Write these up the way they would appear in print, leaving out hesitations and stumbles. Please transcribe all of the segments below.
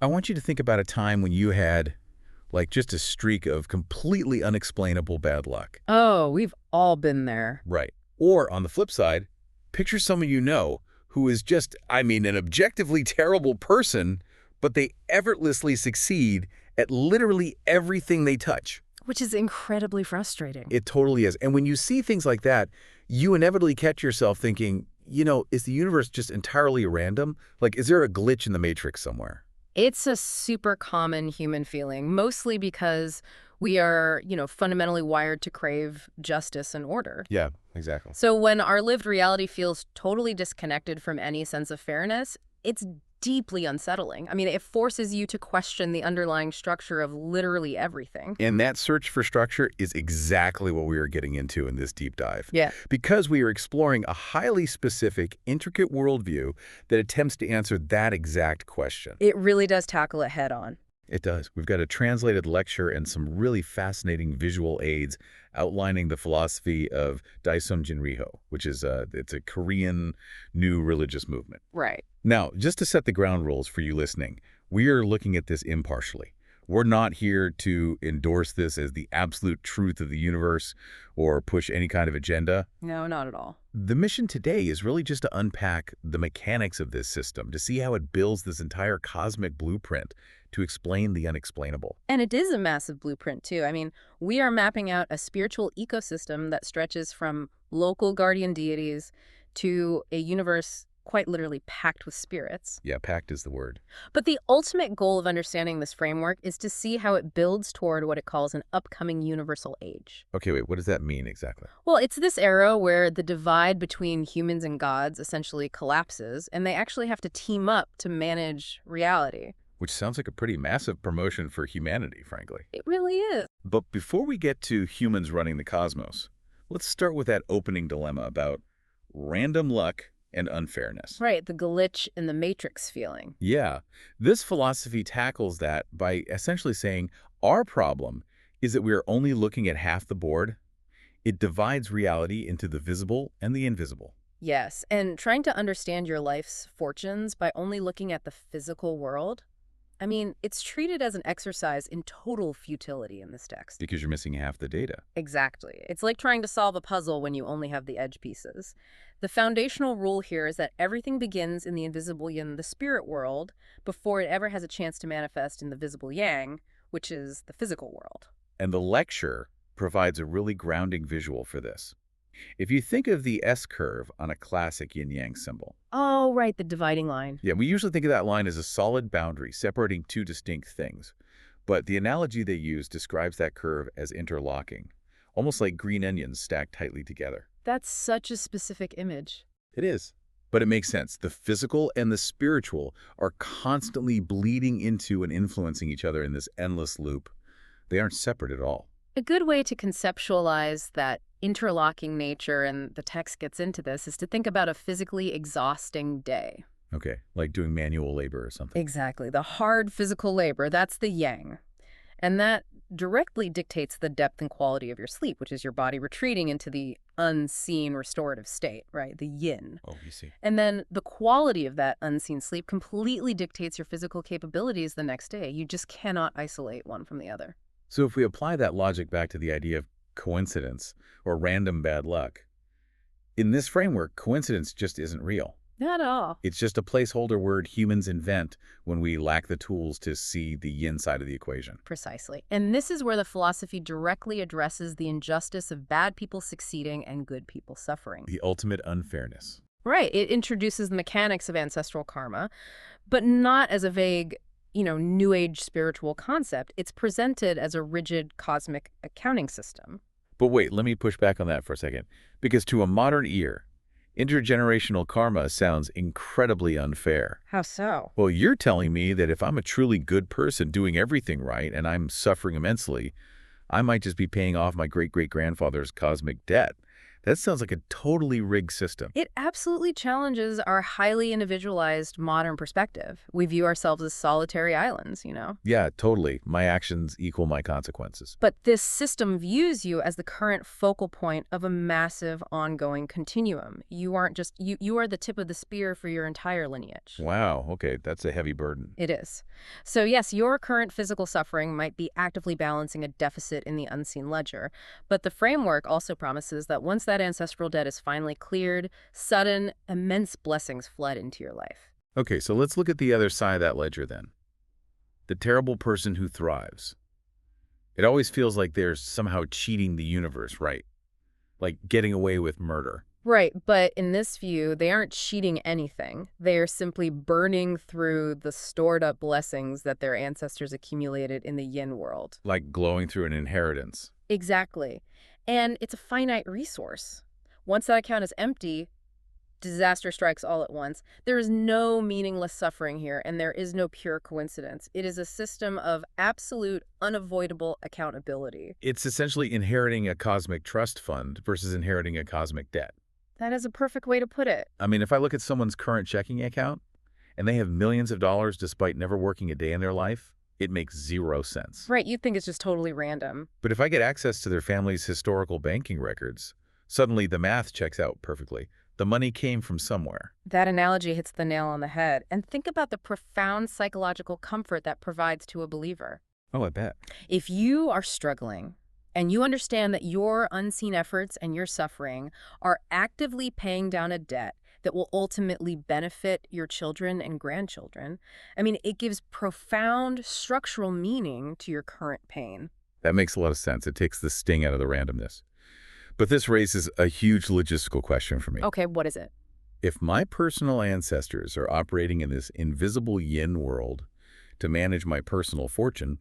I want you to think about a time when you had, like, just a streak of completely unexplainable bad luck. Oh, we've all been there. Right. Or, on the flip side, picture someone you know who is just, I mean, an objectively terrible person, but they effortlessly succeed at literally everything they touch. Which is incredibly frustrating. It totally is. And when you see things like that, you inevitably catch yourself thinking, is the universe just entirely random? Like, is there a glitch in the matrix somewhere? It's a super common human feeling, mostly because we are, fundamentally wired to crave justice and order. Yeah, exactly. So when our lived reality feels totally disconnected from any sense of fairness, it's deeply unsettling. I mean, it forces you to question the underlying structure of literally everything. And that search for structure is exactly what we are getting into in this deep dive. Yeah. Because we are exploring a highly specific, intricate worldview that attempts to answer that exact question. It really does tackle it head on. It does. We've got a translated lecture and some really fascinating visual aids outlining the philosophy of Daisung Jinriho, which is it's a Korean new religious movement. Right. Now, just to set the ground rules for you listening, we are looking at this impartially. We're not here to endorse this as the absolute truth of the universe or push any kind of agenda. No, not at all. The mission today is really just to unpack the mechanics of this system, to see how it builds this entire cosmic blueprint to explain the unexplainable. And it is a massive blueprint, too. I mean, we are mapping out a spiritual ecosystem that stretches from local guardian deities to a universe quite literally packed with spirits. Yeah, packed is the word. But the ultimate goal of understanding this framework is to see how it builds toward what it calls an upcoming universal age. Okay, wait, what does that mean exactly? Well, it's this era where the divide between humans and gods essentially collapses, and they actually have to team up to manage reality. Which sounds like a pretty massive promotion for humanity, frankly. It really is. But before we get to humans running the cosmos, let's start with that opening dilemma about random luck and unfairness. Right, the glitch in the matrix feeling. Yeah, this philosophy tackles that by essentially saying our problem is that we are only looking at half the board. It divides reality into the visible and the invisible. Yes, and trying to understand your life's fortunes by only looking at the physical world, I mean, it's treated as an exercise in total futility in this text. Because you're missing half the data. Exactly. It's like trying to solve a puzzle when you only have the edge pieces. The foundational rule here is that everything begins in the invisible yin, the spirit world, before it ever has a chance to manifest in the visible yang, which is the physical world. And the lecture provides a really grounding visual for this. If you think of the S-curve on a classic yin-yang symbol. Oh, right, the dividing line. Yeah, we usually think of that line as a solid boundary separating two distinct things. But the analogy they use describes that curve as interlocking, almost like green onions stacked tightly together. That's such a specific image. It is. But it makes sense. The physical and the spiritual are constantly bleeding into and influencing each other in this endless loop. They aren't separate at all. A good way to conceptualize that interlocking nature, and the text gets into this, is to think about a physically exhausting day. Okay, like doing manual labor or something. Exactly. The hard physical labor, that's the yang. And that directly dictates the depth and quality of your sleep, which is your body retreating into the unseen restorative state, right? The yin. Oh, you see. And then the quality of that unseen sleep completely dictates your physical capabilities the next day. You just cannot isolate one from the other. So if we apply that logic back to the idea of coincidence or random bad luck, in this framework, coincidence just isn't real. Not at all. It's just a placeholder word humans invent when we lack the tools to see the yin side of the equation. Precisely. And this is where the philosophy directly addresses the injustice of bad people succeeding and good people suffering. The ultimate unfairness. Right. It introduces the mechanics of ancestral karma, but not as a vague, New Age spiritual concept. It's presented as a rigid cosmic accounting system. But wait, let me push back on that for a second. Because to a modern ear, intergenerational karma sounds incredibly unfair. How so? Well, you're telling me that if I'm a truly good person doing everything right and I'm suffering immensely, I might just be paying off my great-great-grandfather's cosmic debt. That sounds like a totally rigged system. It absolutely challenges our highly individualized modern perspective. We view ourselves as solitary islands, you know? Yeah, totally. My actions equal my consequences. But this system views you as the current focal point of a massive ongoing continuum. You aren't just, you are the tip of the spear for your entire lineage. Wow, okay, that's a heavy burden. It is. So yes, your current physical suffering might be actively balancing a deficit in the unseen ledger, but the framework also promises that once that ancestral debt is finally cleared, sudden, immense blessings flood into your life. Okay, so let's look at the other side of that ledger then. The terrible person who thrives. It always feels like they're somehow cheating the universe, right? Like getting away with murder. Right, but in this view, they aren't cheating anything. They are simply burning through the stored-up blessings that their ancestors accumulated in the yin world. Like glowing through an inheritance. Exactly. And it's a finite resource. Once that account is empty, disaster strikes all at once. There is no meaningless suffering here, and there is no pure coincidence. It is a system of absolute, unavoidable accountability. It's essentially inheriting a cosmic trust fund versus inheriting a cosmic debt. That is a perfect way to put it. I mean, if I look at someone's current checking account and they have millions of dollars despite never working a day in their life, it makes zero sense. Right, you'd think it's just totally random. But if I get access to their family's historical banking records, suddenly the math checks out perfectly. The money came from somewhere. That analogy hits the nail on the head. And think about the profound psychological comfort that provides to a believer. Oh, I bet. If you are struggling, and you understand that your unseen efforts and your suffering are actively paying down a debt that will ultimately benefit your children and grandchildren, I mean, it gives profound structural meaning to your current pain. That makes a lot of sense. It takes the sting out of the randomness. But this raises a huge logistical question for me. Okay, what is it? If my personal ancestors are operating in this invisible yin world to manage my personal fortune,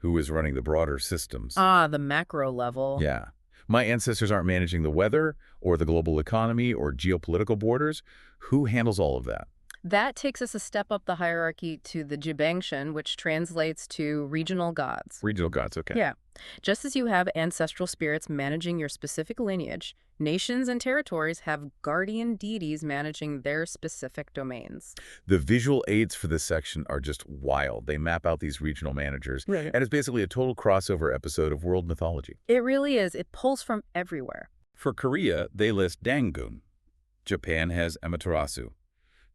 who is running the broader systems? The macro level. Yeah. My ancestors aren't managing the weather or the global economy or geopolitical borders. Who handles all of that? That takes us a step up the hierarchy to the Jibangshan, which translates to regional gods. Regional gods, okay. Yeah. Just as you have ancestral spirits managing your specific lineage, nations and territories have guardian deities managing their specific domains. The visual aids for this section are just wild. They map out these regional managers, Right. and it's basically a total crossover episode of world mythology. It really is. It pulls from everywhere. For Korea, they list Dangun. Japan has Amaterasu.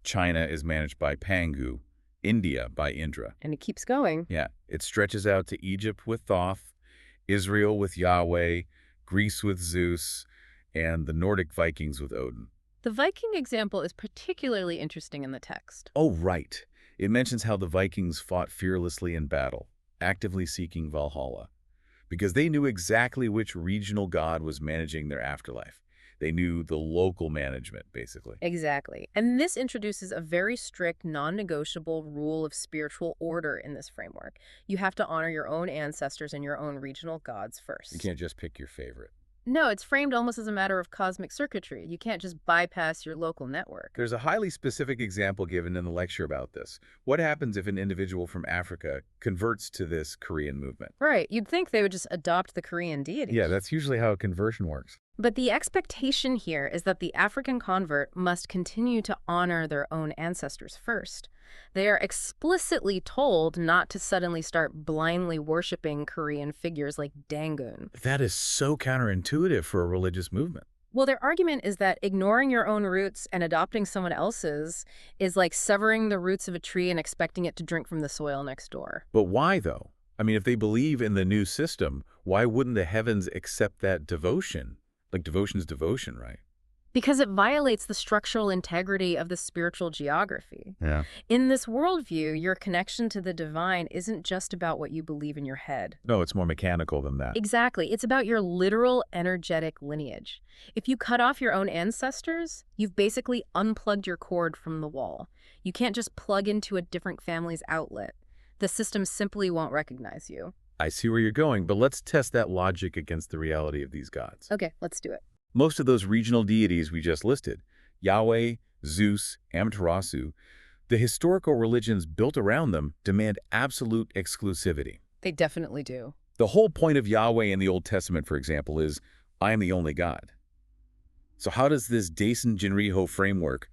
China is managed by Pangu. India by Indra. And it keeps going. Yeah, it stretches out to Egypt with Thoth, Israel with Yahweh, Greece with Zeus, and the Nordic Vikings with Odin. The Viking example is particularly interesting in the text. Oh, right. It mentions how the Vikings fought fearlessly in battle, actively seeking Valhalla, because they knew exactly which regional god was managing their afterlife. They knew the local management, basically. Exactly. And this introduces a very strict, non-negotiable rule of spiritual order in this framework. You have to honor your own ancestors and your own regional gods first. You can't just pick your favorite. No, it's framed almost as a matter of cosmic circuitry. You can't just bypass your local network. There's a highly specific example given in the lecture about this. What happens if an individual from Africa converts to this Korean movement? Right. You'd think they would just adopt the Korean deity. Yeah, that's usually how a conversion works. But the expectation here is that the African convert must continue to honor their own ancestors first. They are explicitly told not to suddenly start blindly worshiping Korean figures like Dangun. That is so counterintuitive for a religious movement. Well, their argument is that ignoring your own roots and adopting someone else's is like severing the roots of a tree and expecting it to drink from the soil next door. But why, though? I mean, if they believe in the new system, why wouldn't the heavens accept that devotion? Like devotion's devotion, right? Because it violates the structural integrity of the spiritual geography. Yeah. In this worldview, your connection to the divine isn't just about what you believe in your head. No, it's more mechanical than that. Exactly. It's about your literal energetic lineage. If you cut off your own ancestors, you've basically unplugged your cord from the wall. You can't just plug into a different family's outlet. The system simply won't recognize you. I see where you're going, but let's test that logic against the reality of these gods. Okay, let's do it. Most of those regional deities we just listed, Yahweh, Zeus, Amaterasu, the historical religions built around them demand absolute exclusivity. They definitely do. The whole point of Yahweh in the Old Testament, for example, is, I am the only God. So how does this Daisen Jinriho framework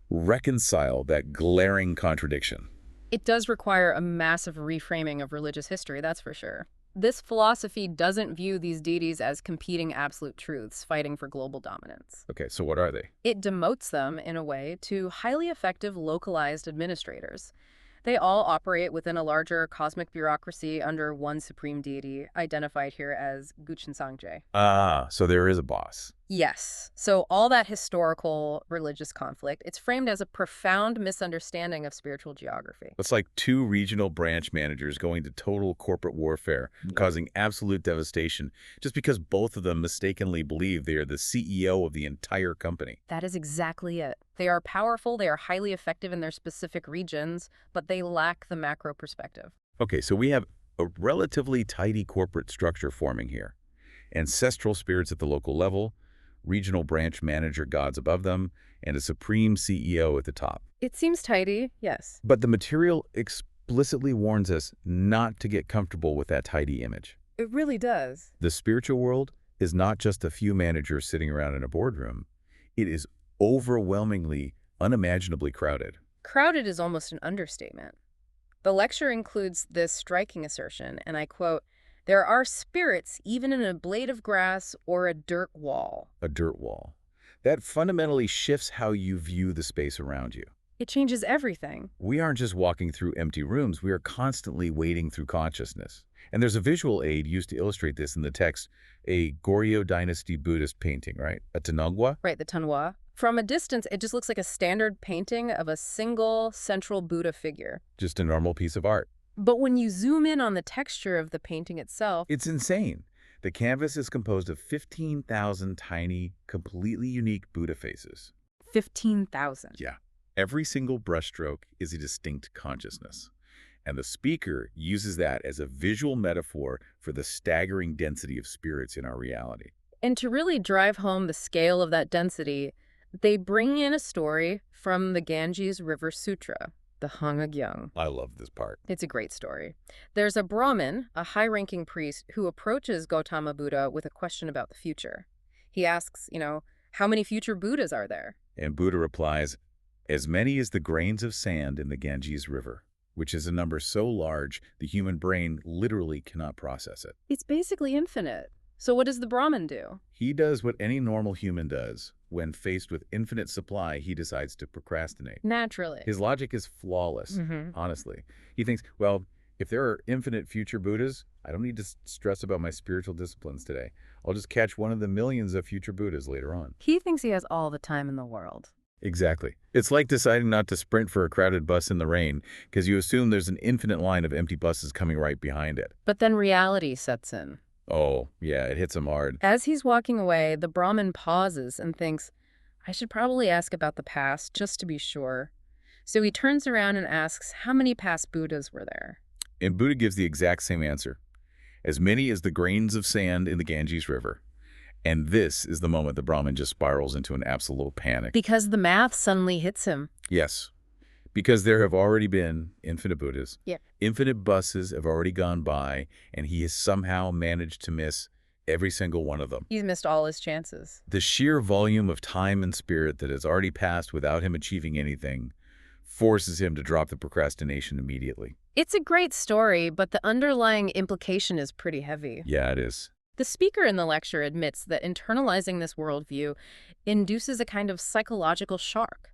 reconcile that glaring contradiction? It does require a massive reframing of religious history, that's for sure. This philosophy doesn't view these deities as competing absolute truths fighting for global dominance. Okay, so what are they? It demotes them, in a way, to highly effective localized administrators. They all operate within a larger cosmic bureaucracy under one supreme deity, identified here as Guchen Sangje. Ah, so there is a boss. Yes. So all that historical religious conflict, it's framed as a profound misunderstanding of spiritual geography. It's like two regional branch managers going to total corporate warfare, causing absolute devastation, just because both of them mistakenly believe they are the CEO of the entire company. That is exactly it. They are powerful, they are highly effective in their specific regions, but they lack the macro perspective. Okay, so we have a relatively tidy corporate structure forming here. Ancestral spirits at the local level, regional branch manager gods above them, and a supreme CEO at the top. It seems tidy, yes. But the material explicitly warns us not to get comfortable with that tidy image. It really does. The spiritual world is not just a few managers sitting around in a boardroom. It is overwhelmingly, unimaginably crowded. Crowded is almost an understatement. The lecture includes this striking assertion, and I quote, "There are spirits even in a blade of grass or a dirt wall." A dirt wall. That fundamentally shifts how you view the space around you. It changes everything. We aren't just walking through empty rooms, we are constantly wading through consciousness. And there's a visual aid used to illustrate this in the text, a Goryeo Dynasty Buddhist painting, right? A Tanagwa? Right, the Tanwa. From a distance, it just looks like a standard painting of a single central Buddha figure. Just a normal piece of art. But when you zoom in on the texture of the painting itself, It's insane. The canvas is composed of 15,000 tiny, completely unique Buddha faces. 15,000. Yeah. Every single brushstroke is a distinct consciousness. And the speaker uses that as a visual metaphor for the staggering density of spirits in our reality. And to really drive home the scale of that density, they bring in a story from the Ganges River Sutra, the Hangagyang. I love this part. It's a great story. There's a Brahmin, a high-ranking priest, who approaches Gautama Buddha with a question about the future. He asks, how many future Buddhas are there? And Buddha replies, as many as the grains of sand in the Ganges River, which is a number so large the human brain literally cannot process it. It's basically infinite. So what does the Brahmin do? He does what any normal human does. When faced with infinite supply, he decides to procrastinate. Naturally. His logic is flawless, honestly. He thinks, well, if there are infinite future Buddhas, I don't need to stress about my spiritual disciplines today. I'll just catch one of the millions of future Buddhas later on. He thinks he has all the time in the world. Exactly. It's like deciding not to sprint for a crowded bus in the rain because you assume there's an infinite line of empty buses coming right behind it. But then reality sets in. Oh, yeah, it hits him hard. As he's walking away, the Brahmin pauses and thinks, I should probably ask about the past, just to be sure. So he turns around and asks how many past Buddhas were there. And Buddha gives the exact same answer. As many as the grains of sand in the Ganges River. And this is the moment the Brahmin just spirals into an absolute panic. Because the math suddenly hits him. Yes. Because there have already been infinite Buddhas. Yeah. Infinite buses have already gone by, and he has somehow managed to miss every single one of them. He's missed all his chances. The sheer volume of time and spirit that has already passed without him achieving anything forces him to drop the procrastination immediately. It's a great story, but the underlying implication is pretty heavy. Yeah, it is. The speaker in the lecture admits that internalizing this worldview induces a kind of psychological shock.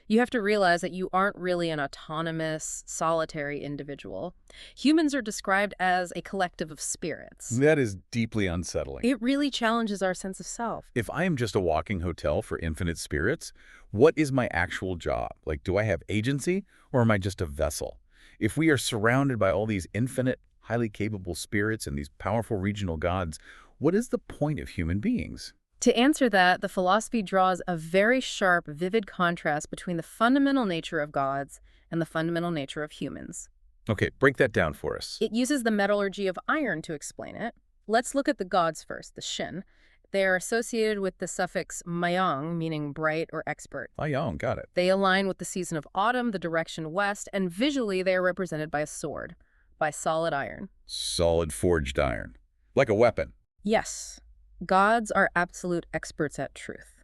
You have to realize that you aren't really an autonomous, solitary individual. Humans are described as a collective of spirits. That is deeply unsettling. It really challenges our sense of self. If I am just a walking hotel for infinite spirits, what is my actual job? Like, do I have agency, or am I just a vessel? If we are surrounded by all these infinite, highly capable spirits and these powerful regional gods, what is the point of human beings? To answer that, the philosophy draws a very sharp, vivid contrast between the fundamental nature of gods and the fundamental nature of humans. Okay, break that down for us. It uses the metallurgy of iron to explain it. Let's look at the gods first, the Shin. They are associated with the suffix mayang, meaning bright or expert. Yang, got it. They align with the season of autumn, the direction west, and visually they are represented by a sword, by solid iron. Solid forged iron. Like a weapon. Yes. Gods are absolute experts at truth.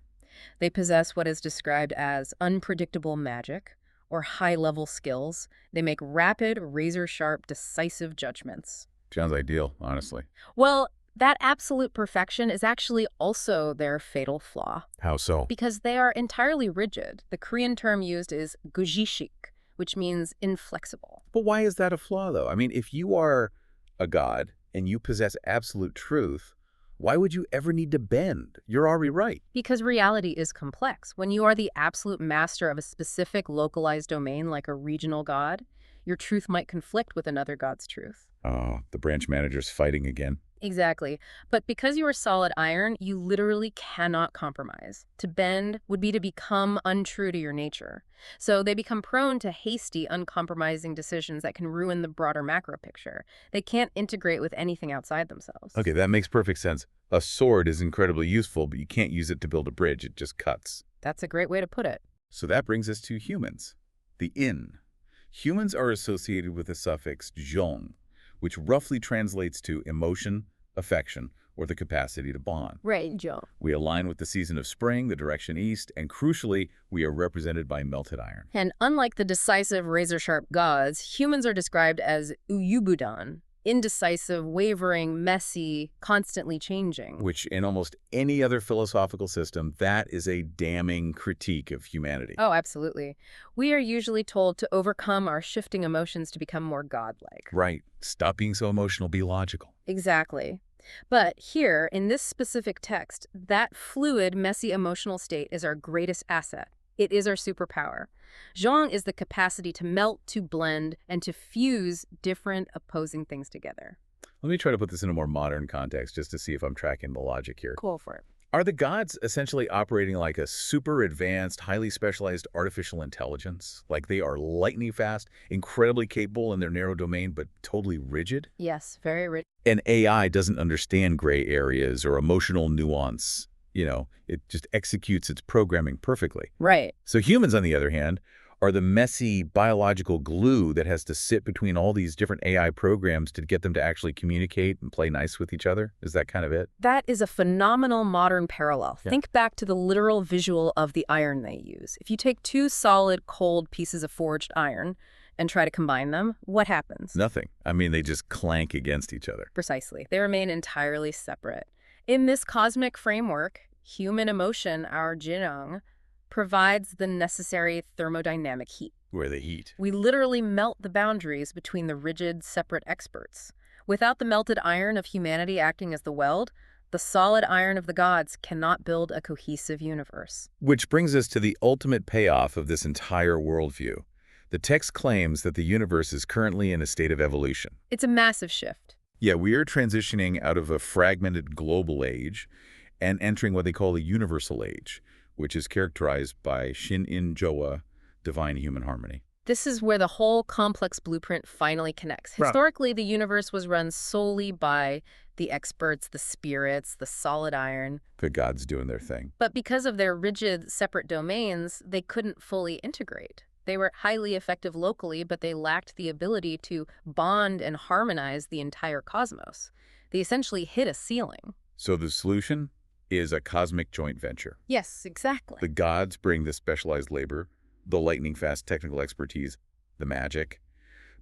They possess what is described as unpredictable magic or high-level skills. They make rapid, razor-sharp, decisive judgments. Sounds ideal, honestly. Well, that absolute perfection is actually also their fatal flaw, How so? because they are entirely rigid. The Korean term used is gujishik, which means inflexible. But why is that a flaw, though? I mean, if you are a god and you possess absolute truth, why would you ever need to bend? You're already right. Because reality is complex. When you are the absolute master of a specific localized domain like a regional god, your truth might conflict with another god's truth. Oh, the branch manager's fighting again. Exactly. But because you are solid iron, you literally cannot compromise. To bend would be to become untrue to your nature. So they become prone to hasty, uncompromising decisions that can ruin the broader macro picture. They can't integrate with anything outside themselves. Okay, that makes perfect sense. A sword is incredibly useful, but you can't use it to build a bridge. It just cuts. That's a great way to put it. So that brings us to humans. The in. Humans are associated with the suffix zhong, which roughly translates to emotion, affection, or the capacity to bond. Right, Joe. We align with the season of spring, the direction east, and crucially, we are represented by melted iron. And unlike the decisive, razor-sharp gods, humans are described as uyubudan, indecisive, wavering, messy, constantly changing. Which, in almost any other philosophical system, that is a damning critique of humanity. Oh, absolutely. We are usually told to overcome our shifting emotions to become more godlike. Right. Stop being so emotional, be logical. Exactly. But here, in this specific text, that fluid, messy emotional state is our greatest asset. It is our superpower. Zhong is the capacity to melt, to blend, and to fuse different opposing things together. Let me try to put this in a more modern context just to see if I'm tracking the logic here. Cool for it. Are the gods essentially operating like a super advanced, highly specialized artificial intelligence? Like they are lightning fast, incredibly capable in their narrow domain, but totally rigid? Yes, very rich. An AI doesn't understand gray areas or emotional nuance. It just executes its programming perfectly. Right. So humans, on the other hand, are the messy biological glue that has to sit between all these different AI programs to get them to actually communicate and play nice with each other. Is that kind of it? That is a phenomenal modern parallel. Yeah. Think back to the literal visual of the iron they use. If you take two solid, cold pieces of forged iron and try to combine them, what happens? Nothing. I mean, they just clank against each other. Precisely. They remain entirely separate. In this cosmic framework, human emotion, our jinong, provides the necessary thermodynamic heat. Where the heat. We literally melt the boundaries between the rigid, separate experts. Without the melted iron of humanity acting as the weld, the solid iron of the gods cannot build a cohesive universe. Which brings us to the ultimate payoff of this entire worldview. The text claims that the universe is currently in a state of evolution. It's a massive shift. Yeah, we are transitioning out of a fragmented global age and entering what they call a universal age, which is characterized by Shin-In Joa, divine human harmony. This is where the whole complex blueprint finally connects. Right. Historically, the universe was run solely by the experts, the spirits, the solid iron. The gods doing their thing. But because of their rigid, separate domains, they couldn't fully integrate. They were highly effective locally, but they lacked the ability to bond and harmonize the entire cosmos. They essentially hit a ceiling. So the solution is a cosmic joint venture. Yes, exactly. The gods bring the specialized labor, the lightning-fast technical expertise, the magic,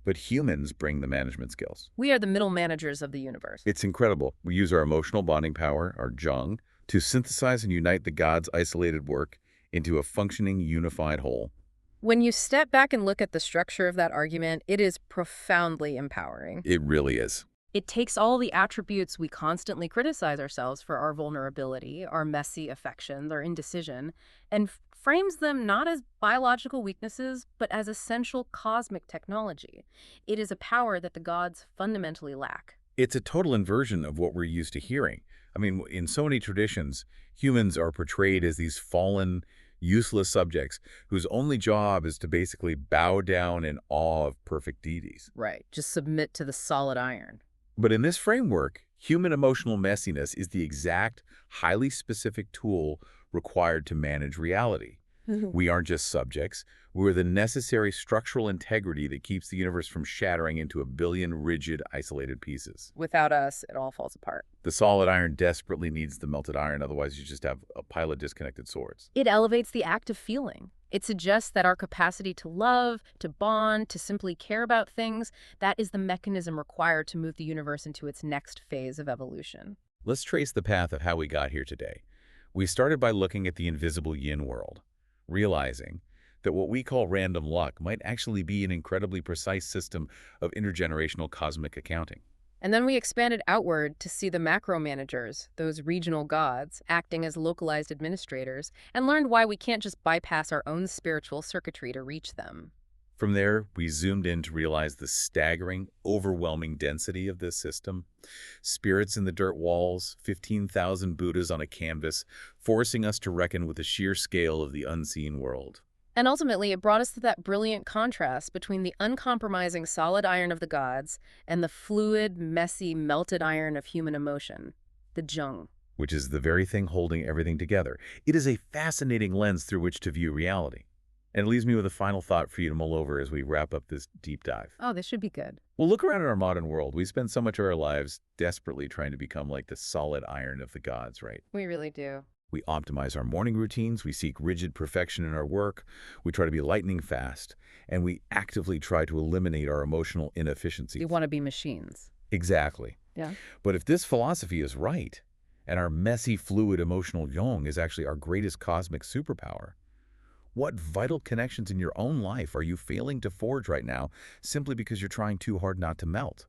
but humans bring the management skills. We are the middle managers of the universe. It's incredible. We use our emotional bonding power, our zhong, to synthesize and unite the gods' isolated work into a functioning, unified whole. When you step back and look at the structure of that argument, it is profoundly empowering. It really is. It takes all the attributes we constantly criticize ourselves for, our vulnerability, our messy affections, our indecision, and frames them not as biological weaknesses, but as essential cosmic technology. It is a power that the gods fundamentally lack. It's a total inversion of what we're used to hearing. I mean, in so many traditions, humans are portrayed as these fallen, useless subjects whose only job is to basically bow down in awe of perfect deities. Right. Just submit to the solid iron. But in this framework, human emotional messiness is the exact, highly specific tool required to manage reality. We aren't just subjects. We're the necessary structural integrity that keeps the universe from shattering into a billion rigid, isolated pieces. Without us, it all falls apart. The solid iron desperately needs the melted iron, otherwise you just have a pile of disconnected swords. It elevates the act of feeling. It suggests that our capacity to love, to bond, to simply care about things, that is the mechanism required to move the universe into its next phase of evolution. Let's trace the path of how we got here today. We started by looking at the invisible yin world, realizing that what we call random luck might actually be an incredibly precise system of intergenerational cosmic accounting. And then we expanded outward to see the macro managers, those regional gods, acting as localized administrators, and learned why we can't just bypass our own spiritual circuitry to reach them. From there, we zoomed in to realize the staggering, overwhelming density of this system. Spirits in the dirt walls, 15,000 Buddhas on a canvas, forcing us to reckon with the sheer scale of the unseen world. And ultimately, it brought us to that brilliant contrast between the uncompromising solid iron of the gods and the fluid, messy, melted iron of human emotion, the Jung. Which is the very thing holding everything together. It is a fascinating lens through which to view reality. And it leaves me with a final thought for you to mull over as we wrap up this deep dive. Oh, this should be good. Well, look around at our modern world. We spend so much of our lives desperately trying to become like the solid iron of the gods, right? We really do. We optimize our morning routines, we seek rigid perfection in our work, we try to be lightning fast, and we actively try to eliminate our emotional inefficiencies. We want to be machines. Exactly. Yeah. But if this philosophy is right, and our messy, fluid, emotional yang is actually our greatest cosmic superpower, what vital connections in your own life are you failing to forge right now simply because you're trying too hard not to melt?